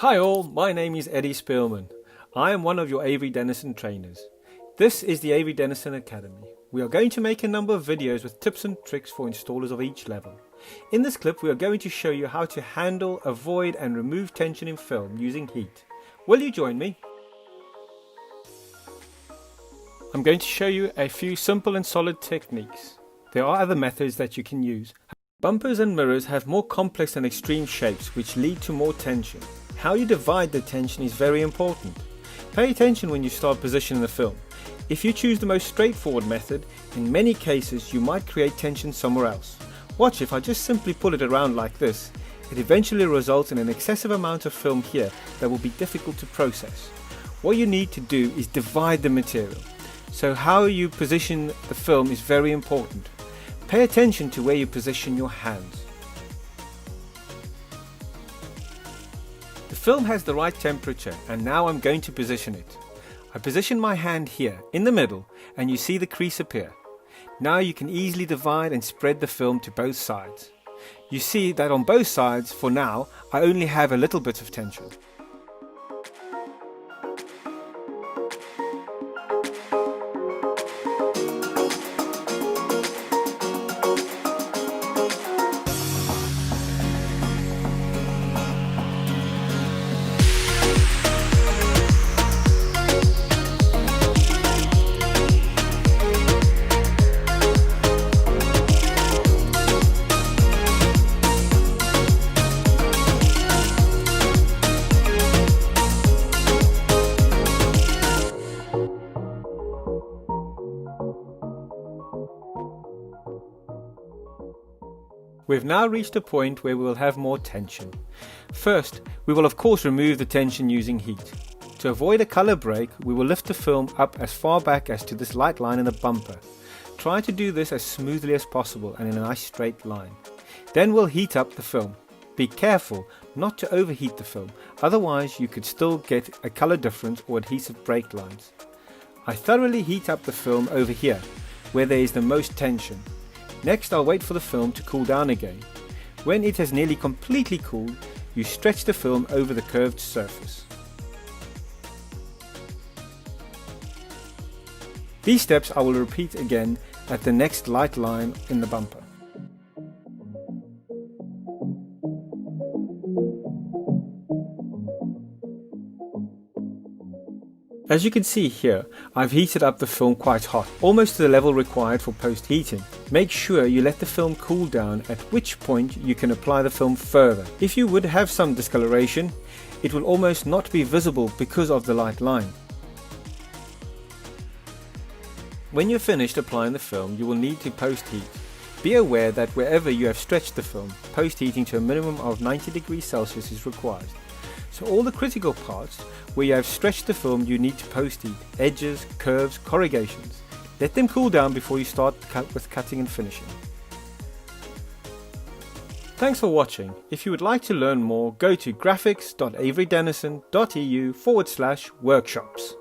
Hi all, my name is Eddie Spillman. I am one of your Avery Dennison trainers. This is the Avery Dennison Academy. We are going to make a number of videos with tips and tricks for installers of each level. In this clip we are going to show you how to handle, avoid and remove tension in film using heat. Will you join me? I'm going to show you a few simple and solid techniques. There are other methods that you can use. Bumpers and mirrors have more complex and extreme shapes which lead to more tension. How you divide the tension is very important. Pay attention when you start positioning the film. If you choose the most straightforward method, in many cases you might create tension somewhere else. Watch, if I just simply pull it around like this, it eventually results in an excessive amount of film here that will be difficult to process. What you need to do is divide the material. So how you position the film is very important. Pay attention to where you position your hands. The film has the right temperature and now I'm going to position it. I position my hand here in the middle and you see the crease appear. Now you can easily divide and spread the film to both sides. You see that on both sides, for now, I only have a little bit of tension. We've now reached a point where we will have more tension. First, we will of course remove the tension using heat. To avoid a color break, we will lift the film up as far back as to this light line in the bumper. Try to do this as smoothly as possible and in a nice straight line. Then we'll heat up the film. Be careful not to overheat the film, otherwise you could still get a color difference or adhesive break lines. I thoroughly heat up the film over here, where there is the most tension. Next, I'll wait for the film to cool down again. When it has nearly completely cooled, you stretch the film over the curved surface. These steps I will repeat again at the next light line in the bumper. As you can see here, I've heated up the film quite hot, almost to the level required for post-heating. Make sure you let the film cool down, at which point you can apply the film further. If you would have some discoloration, it will almost not be visible because of the light line. When you're finished applying the film, you will need to post-heat. Be aware that wherever you have stretched the film, post-heating to a minimum of 90 degrees Celsius is required. So all the critical parts where you have stretched the film you need to post-heat: edges, curves, corrugations. Let them cool down before you start with cutting and finishing. Thanks for watching. If you would like to learn more, go to graphics.averydennison.eu/workshops.